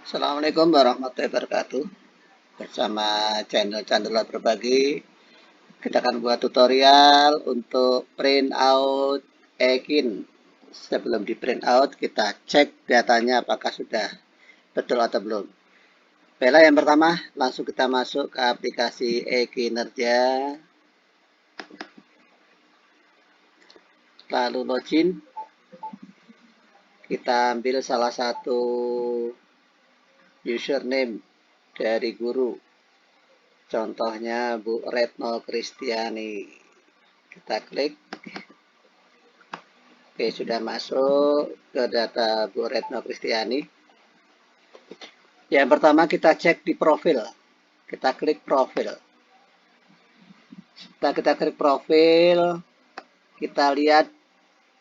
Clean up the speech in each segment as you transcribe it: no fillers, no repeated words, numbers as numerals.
Assalamualaikum warahmatullahi wabarakatuh. Bersama channel Candela Berbagi, kita akan buat tutorial untuk print out EKIN. Sebelum di print out, kita cek datanya apakah sudah betul atau belum. Baiklah, yang pertama, langsung kita masuk ke aplikasi e-Kinerja, lalu login. Kita ambil salah satu username dari guru. Contohnya Bu Retno Kristiani. Kita klik. Oke, sudah masuk ke data Bu Retno Kristiani. Yang pertama kita cek di profil. Kita klik profil. Setelah kita klik profil, kita lihat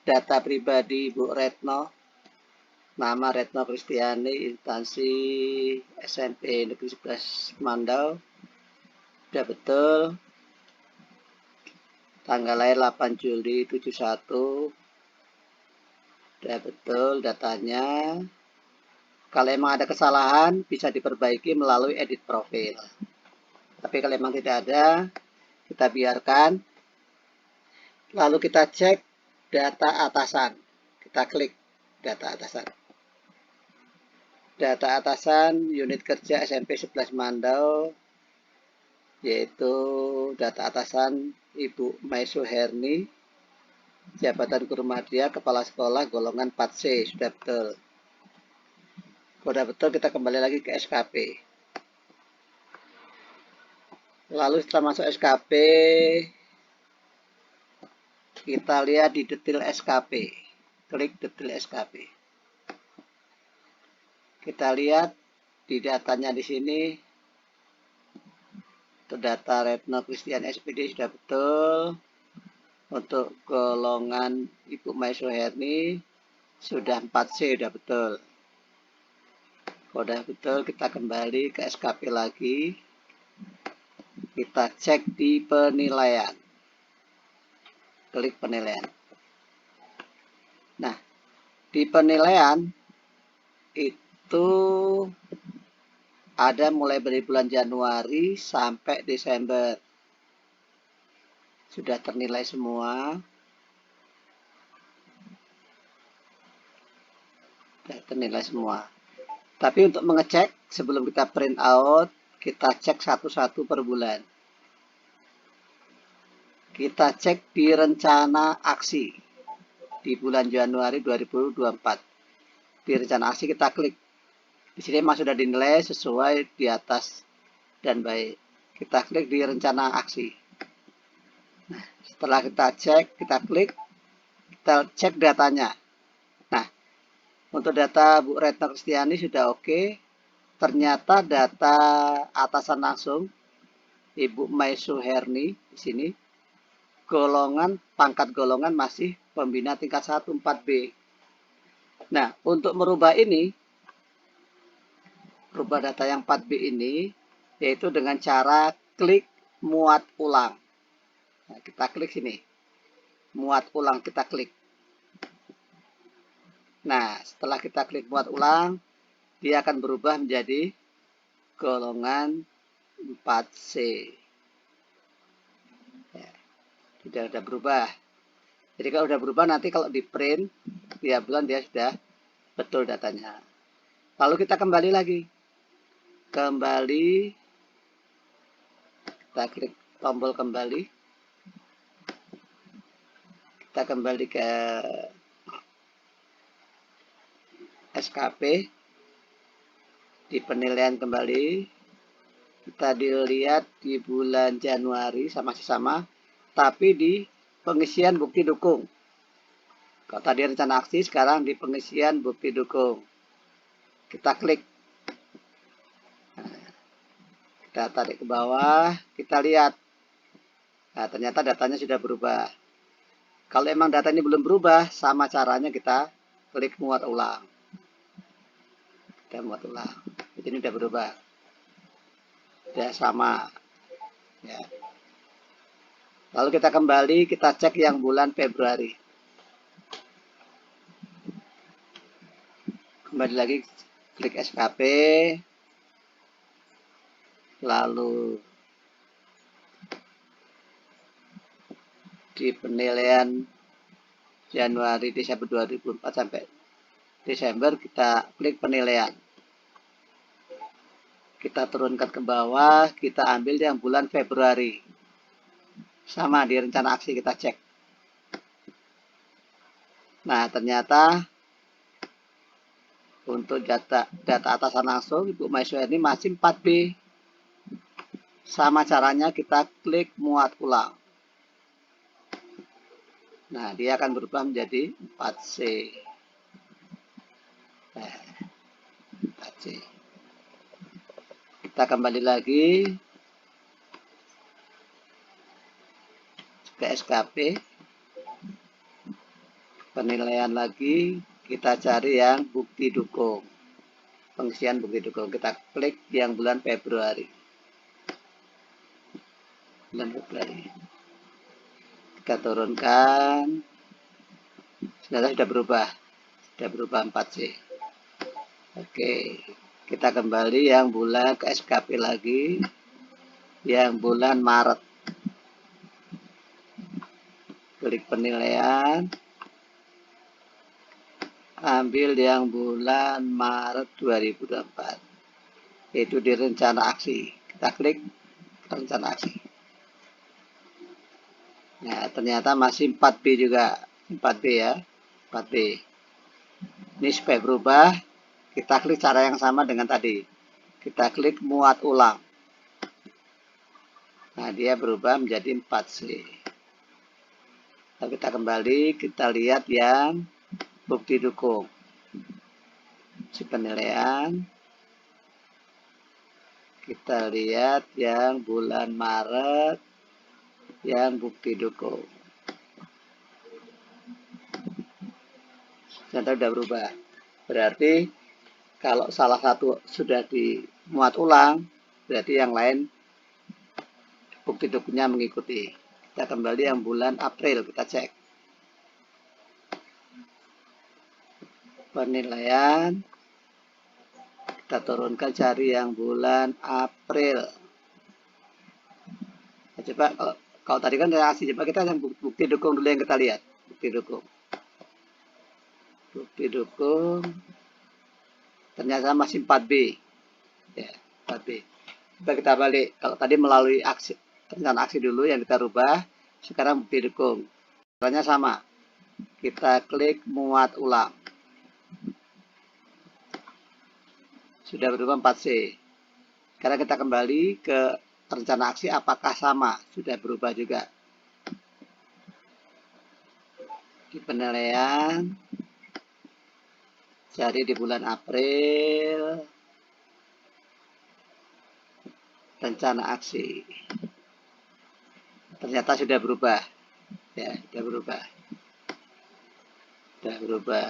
data pribadi Bu Retno. Nama Retno Kristiani, instansi SMP Negeri 11 Mandau. Sudah betul. Tanggal lahir 8 Juli 71. Sudah betul datanya. Kalau emang ada kesalahan, bisa diperbaiki melalui edit profil. Tapi kalau memang tidak ada, kita biarkan. Lalu kita cek data atasan. Kita klik data atasan. Data atasan unit kerja SMP 11 Mandau, yaitu data atasan Ibu Maisu Herni, jabatan guru madya, kepala sekolah, golongan 4C. Sudah betul. Sudah betul, kita kembali lagi ke SKP. Lalu setelah masuk SKP, kita lihat di detail SKP. Klik detail SKP. Kita lihat di datanya di sini. Untuk data Retno Kristiani SPD sudah betul. Untuk golongan Ibu Maisu Herni sudah 4C, sudah betul. Sudah betul, kita kembali ke SKP lagi. Kita cek di penilaian. Klik penilaian. Nah, di penilaian itu ada mulai dari bulan Januari sampai Desember. Sudah ternilai semua. Sudah ternilai semua. Tapi untuk mengecek sebelum kita print out, kita cek satu-satu per bulan. Kita cek di rencana aksi di bulan Januari 2024. Di rencana aksi kita klik. Di sini memang sudah dinilai sesuai di atas dan baik. Kita klik di rencana aksi. Nah, setelah kita cek, kita klik, kita cek datanya. Nah, untuk data Bu Retno Kristiani sudah oke. Ternyata data atasan langsung Ibu Maisu Herni di sini pangkat golongan masih pembina tingkat 1 4B. Nah, untuk merubah ini, rubah data yang 4B ini, yaitu dengan cara klik muat ulang. Nah, kita klik sini. Muat ulang, kita klik. Nah, setelah kita klik muat ulang, dia akan berubah menjadi golongan 4C. Ya, sudah berubah. Jadi kalau sudah berubah, nanti kalau di print, tiap bulan dia sudah betul datanya. Lalu kita kembali lagi. Kembali, kita klik tombol kembali. Kita kembali ke SKP. Di penilaian kembali. Kita dilihat di bulan Januari masih sama. Tapi di pengisian bukti dukung. Kalau tadi rencana aksi, sekarang di pengisian bukti dukung. Kita klik. Kita tarik ke bawah, kita lihat. Nah, ternyata datanya sudah berubah. Kalau emang data ini belum berubah, sama caranya kita klik muat ulang. Kita muat ulang. Ini sudah berubah. Sudah sama. Ya. Lalu kita kembali, kita cek yang bulan Februari. Kembali lagi klik SKP, lalu di penilaian Januari Desember 2004 sampai Desember, kita klik penilaian. Kita turunkan ke bawah, kita ambil yang bulan Februari. Sama di rencana aksi kita cek. Nah, ternyata untuk data atasan langsung Ibu Maiswa ini masih 4B. Sama caranya kita klik muat ulang. Nah, dia akan berubah menjadi 4C. Nah, 4C. Kita kembali lagi ke SKP, penilaian lagi, kita cari yang bukti dukung, pengisian bukti dukung. Kita klik yang bulan Februari. Kita turunkan, sudah berubah 4C. Oke, kita kembali yang bulan ke SKP lagi, yang bulan Maret. Klik penilaian, ambil yang bulan Maret 2024, yaitu di rencana aksi. Kita klik rencana aksi. Nah, ternyata masih 4B juga, 4B ya, 4B. Ini supaya berubah, kita klik cara yang sama dengan tadi. Kita klik muat ulang. Nah, dia berubah menjadi 4C. Lalu kita kembali, kita lihat yang bukti dukung. Si penilaian. Kita lihat yang bulan Maret, yang bukti dukung. Ternyata sudah berubah. Berarti kalau salah satu sudah dimuat ulang, berarti yang lain bukti dukungnya mengikuti. Kita kembali yang bulan April, kita cek. Penilaian. Kita turunkan, cari yang bulan April. Nah, coba kalau tadi kan reaksi, coba kita yang bukti dukung dulu yang kita lihat. Bukti dukung. Bukti dukung. Ternyata masih 4B. Ya, 4B. Coba kita balik. Kalau tadi melalui aksi, rencana aksi dulu yang kita rubah, sekarang bukti dukung. Caranya sama. Kita klik muat ulang. Sudah berubah 4C. Sekarang kita kembali ke rencana aksi, apakah sama? Sudah berubah juga. Di penilaian, cari di bulan April, rencana aksi. Ternyata sudah berubah. Ya, sudah berubah. Sudah berubah.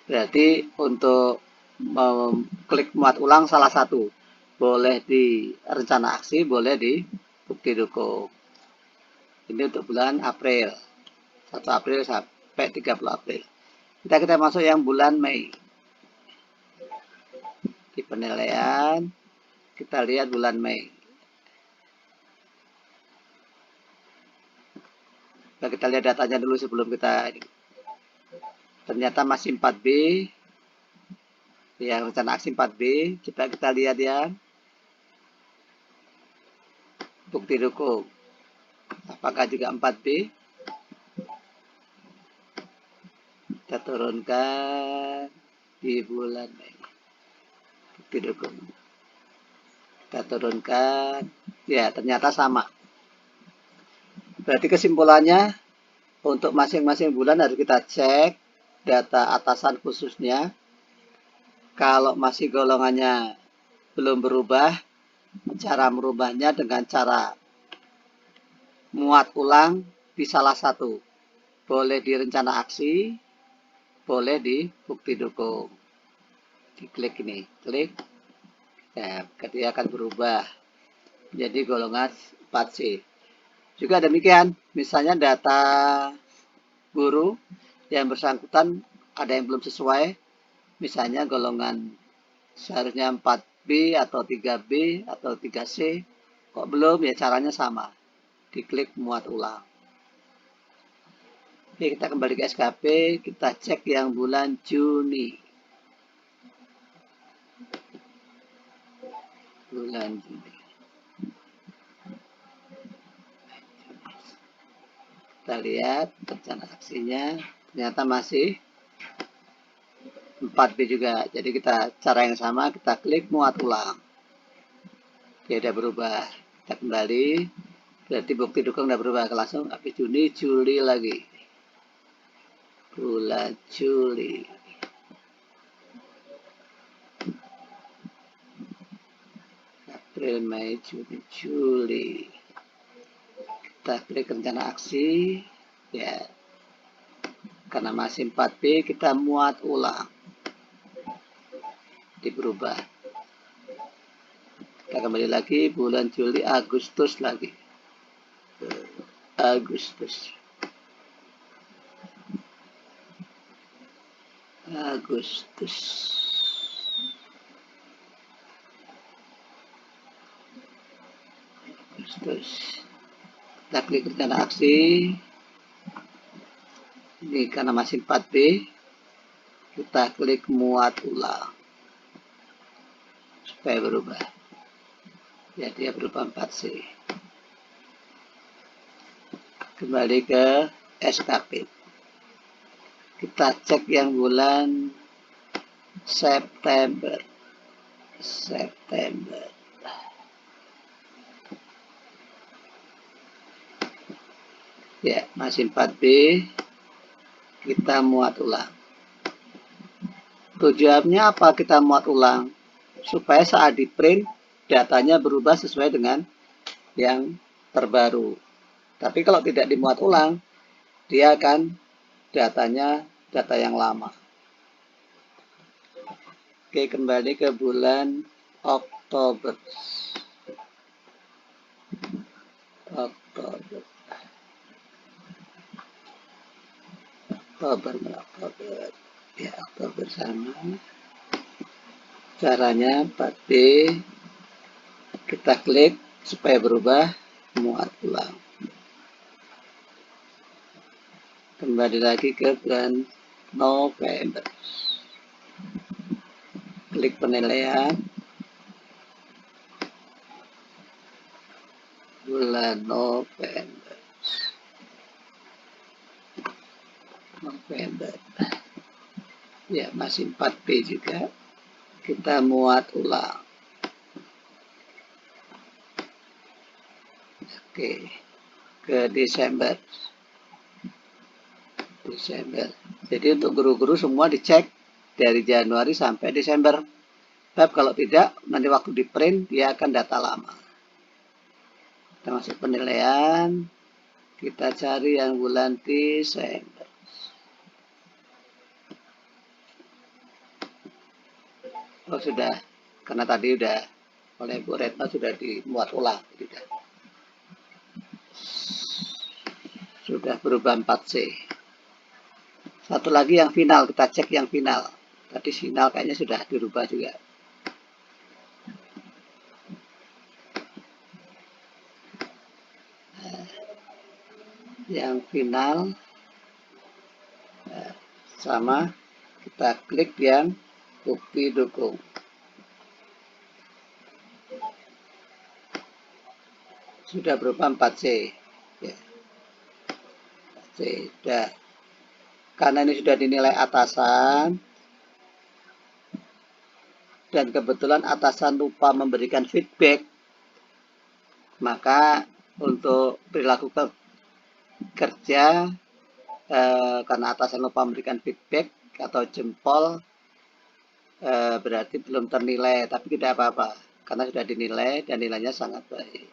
Berarti untuk klik muat ulang salah satu. Boleh di rencana aksi, boleh di bukti dukung. Ini untuk bulan April. 1 April sampai 30 April. Kita masuk yang bulan Mei. Di penilaian, kita lihat bulan Mei. Nah, kita lihat datanya dulu sebelum kita ini. Ternyata masih 4B. Yang rencana aksi 4B. Coba kita lihat ya. Bukti dukung. Apakah juga 4B? Kita turunkan di bulan Mei. Bukti dukung. Kita turunkan. Ya, ternyata sama. Berarti kesimpulannya, untuk masing-masing bulan harus kita cek data atasan khususnya. Kalau masih golongannya belum berubah, cara merubahnya dengan cara muat ulang di salah satu. Boleh di rencana aksi, boleh di bukti dukung. Diklik ini, klik. Ya, dia akan berubah menjadi golongan 4C. Juga demikian, misalnya data guru yang bersangkutan ada yang belum sesuai, Misalnya golongan seharusnya 4B atau 3B atau 3C, kok belum, ya caranya sama. Diklik muat ulang. Oke, kita kembali ke SKP, kita cek yang bulan Juni. Bulan Juni. Kita lihat rencana aksinya, ternyata masih 4B juga. Jadi kita cara yang sama, kita klik muat ulang. Oke, udah berubah. Kita kembali. Berarti bukti dukung udah berubah. Langsung habis Juni, Juli lagi. Bulan Juli. April, Mei, Juni, Juli. Kita klik rencana aksi. Ya. Karena masih 4B, kita muat ulang. Berubah. Kita kembali lagi bulan Juli, Agustus lagi. Agustus. Kita klik rencana aksi. Ini karena masih 4B, kita klik muat ulang supaya berubah. Ya, dia berubah 4C. Kembali ke SKP. Kita cek yang bulan September. Ya, masih 4B. Kita muat ulang. Tujuannya apa kita muat ulang? Supaya saat di print, datanya berubah sesuai dengan yang terbaru. Tapi kalau tidak dimuat ulang, dia akan datanya data yang lama. Oke, kembali ke bulan Oktober. Oktober. Ya, Oktober sama. Caranya 4B. Kita klik supaya berubah, muat ulang. Kembali lagi ke bulan November. Klik penilaian. Bulan November. Ya, masih 4B juga. Kita muat ulang. Oke. Ke Desember. Jadi untuk guru-guru semua dicek dari Januari sampai Desember. Tapi kalau tidak, nanti waktu di print dia akan data lama. Kita masuk penilaian. Kita cari yang bulan Desember. Oh, sudah. Karena tadi udah oleh Bu Retno sudah dimuat ulang. Sudah berubah 4C. Satu lagi yang final, kita cek yang final. Tadi final kayaknya sudah dirubah juga. Yang final sama, kita klik yang bukti dukung. Sudah berubah 4C. Ya. 4C, sudah. Karena ini sudah dinilai atasan, dan kebetulan atasan lupa memberikan feedback, maka untuk perilaku kerja, karena atasan lupa memberikan feedback atau jempol, berarti belum ternilai, tapi tidak apa-apa, karena sudah dinilai dan nilainya sangat baik.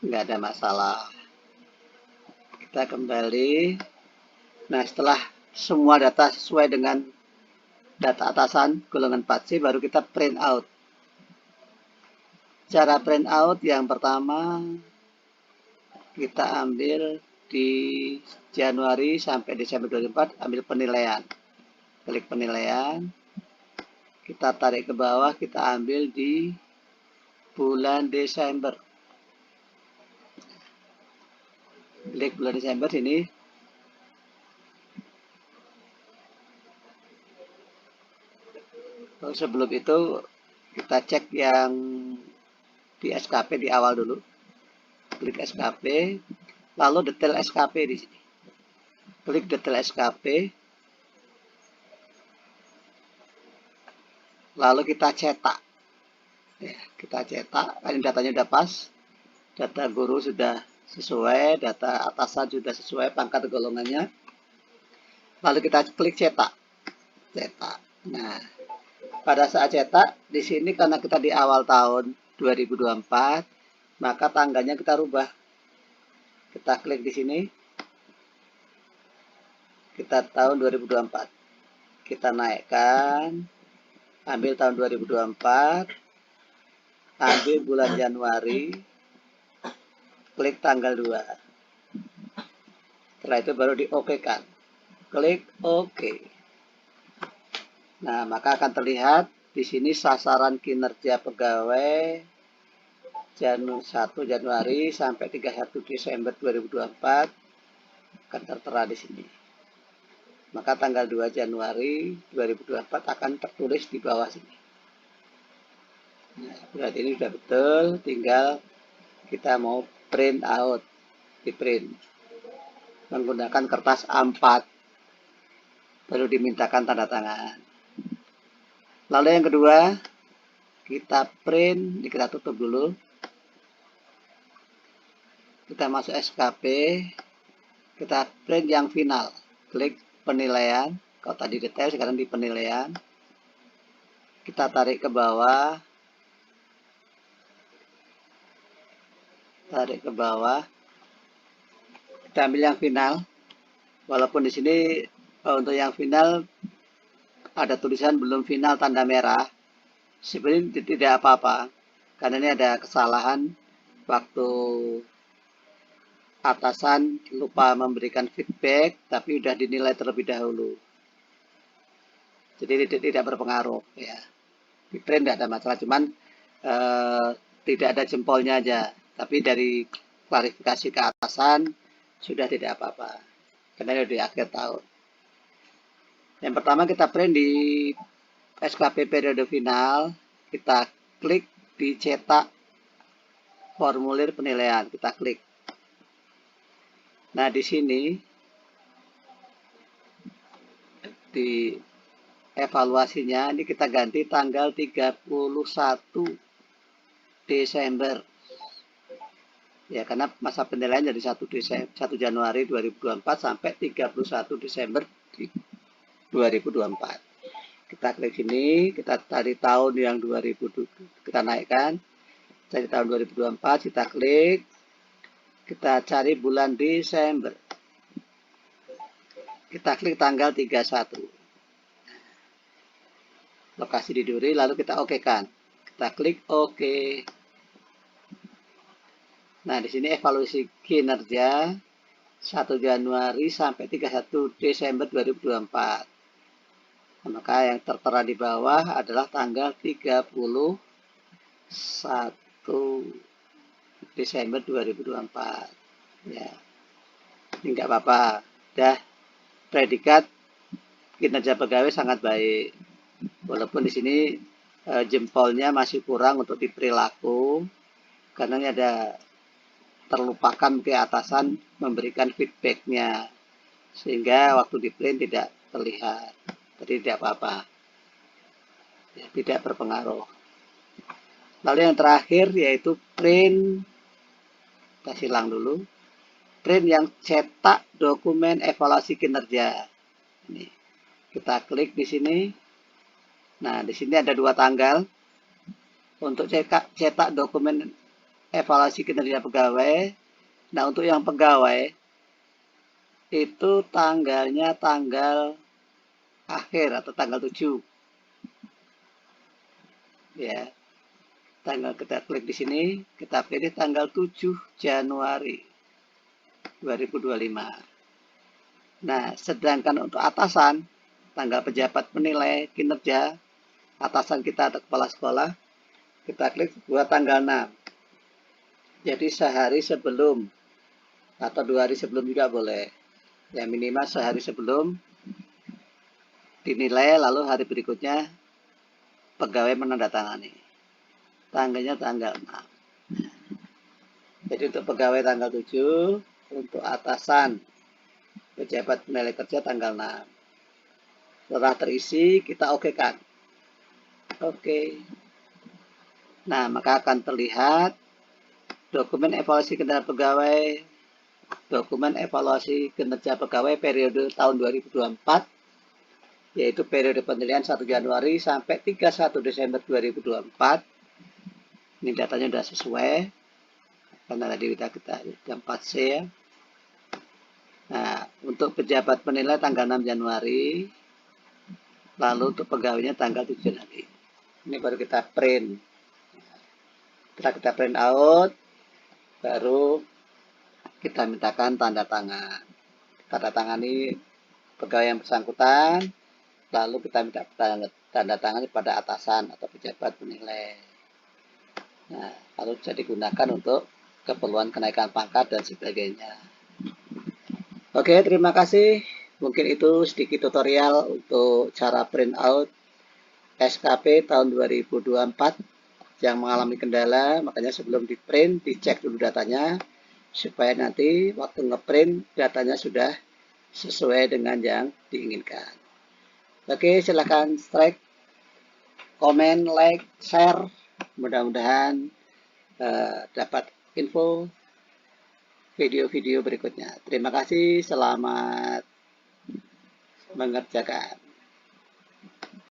Nggak ada masalah. Kita kembali. Nah, setelah semua data sesuai dengan data atasan golongan 4C, baru kita print out. Cara print out yang pertama, kita ambil di Januari sampai Desember 2004, ambil penilaian. klik penilaian, kita tarik ke bawah, kita ambil di bulan Desember. Klik bulan Desember sini. Sebelum itu kita cek yang di SKP di awal dulu. Klik SKP, lalu detail SKP di sini. Klik detail SKP, lalu kita cetak. Ya, kita cetak, ini datanya sudah pas, data guru sudah sesuai, data atasan sudah sesuai, pangkat golongannya. Lalu kita klik cetak. Cetak. Nah, pada saat cetak, di sini karena kita di awal tahun 2024, maka tanggalnya kita rubah. Kita klik di sini. Kita tahun 2024. Kita naikkan. Ambil tahun 2024. Ambil bulan Januari. Klik tanggal 2. Setelah itu baru di OK-kan. Klik OK. Nah, maka akan terlihat di sini sasaran kinerja pegawai 1 Januari sampai 31 Desember 2024 akan tertera di sini. Maka tanggal 2 Januari 2024 akan tertulis di bawah sini. Nah, berarti ini sudah betul, tinggal kita mau print out, di print menggunakan kertas A4, baru dimintakan tanda tangan. Lalu yang kedua, kita print, ini kita tutup dulu. Kita masuk SKP, kita print yang final. Klik penilaian, kalau tadi detail sekarang di penilaian. Kita tarik ke bawah. Tarik ke bawah. Kita ambil yang final. Walaupun di sini untuk yang final ada tulisan belum final tanda merah. Sebenarnya tidak apa-apa. Karena ini ada kesalahan waktu atasan lupa memberikan feedback, tapi sudah dinilai terlebih dahulu. Jadi tidak berpengaruh ya. Di print tidak ada masalah, cuman tidak ada jempolnya aja. Tapi dari klarifikasi ke atasan sudah tidak apa-apa. Karena ini di akhir tahun. Yang pertama kita print di SKP periode final, kita klik di cetak formulir penilaian, kita klik. Nah, di sini di evaluasinya ini kita ganti tanggal 31 Desember. Ya, karena masa penilaian dari 1 Januari 2024 sampai 31 Desember 2024. Kita klik sini, kita cari tahun yang 2000, kita naikkan. Cari tahun 2024, kita klik. Kita cari bulan Desember. Kita klik tanggal 31. Lokasi di duri, lalu kita OK-kan. Kita klik OK. Nah, di sini evaluasi kinerja 1 Januari sampai 31 Desember 2024. Maka yang tertera di bawah adalah tanggal 31 Desember 2024. Ya, ini nggak apa-apa. Dah predikat kinerja pegawai sangat baik. Walaupun di sini jempolnya masih kurang untuk diperilaku, karena ini ada terlupakan ke atasan memberikan feedbacknya, sehingga waktu di print tidak terlihat. Jadi tidak apa-apa, ya, tidak berpengaruh. Lalu yang terakhir yaitu print, kita silang dulu, print yang cetak dokumen evaluasi kinerja. Ini kita klik di sini. Nah, di sini ada 2 tanggal untuk cetak dokumen evaluasi kinerja pegawai. Nah, untuk yang pegawai itu tanggalnya tanggal akhir atau tanggal 7. Ya. Tanggal kita klik di sini, kita pilih tanggal 7 Januari 2025. Nah, sedangkan untuk atasan tanggal pejabat menilai kinerja atasan kita atau kepala sekolah, kita klik buat tanggal 6. Jadi sehari sebelum atau 2 hari sebelum juga boleh. Ya minimal sehari sebelum dinilai, lalu hari berikutnya pegawai menandatangani. Tanggalnya tanggal 6. Jadi untuk pegawai tanggal 7, untuk atasan pejabat penilai kerja tanggal 6. Setelah terisi, kita okekan. Oke. Nah, maka akan terlihat dokumen evaluasi kinerja pegawai, dokumen evaluasi kinerja pegawai periode tahun 2024, yaitu periode penilaian 1 Januari sampai 31 Desember 2024. Ini datanya sudah sesuai, karena tadi kita 4C ya. Nah, untuk pejabat penilai tanggal 6 Januari, lalu untuk pegawainya tanggal 7 nanti. Ini baru kita print. Setelah kita print out, baru kita mintakan tanda tangan. Tanda tangani pegawai yang bersangkutan, lalu kita minta tanda tangan pada atasan atau pejabat penilai. Nah, lalu bisa digunakan untuk keperluan kenaikan pangkat dan sebagainya. Oke, terima kasih. Mungkin itu sedikit tutorial untuk cara print out SKP tahun 2024 yang mengalami kendala, makanya sebelum di print dicek dulu datanya supaya nanti waktu ngeprint datanya sudah sesuai dengan yang diinginkan. Oke, silahkan strike, komen, like, share. Mudah-mudahan dapat info video-video berikutnya. Terima kasih, selamat mengerjakan.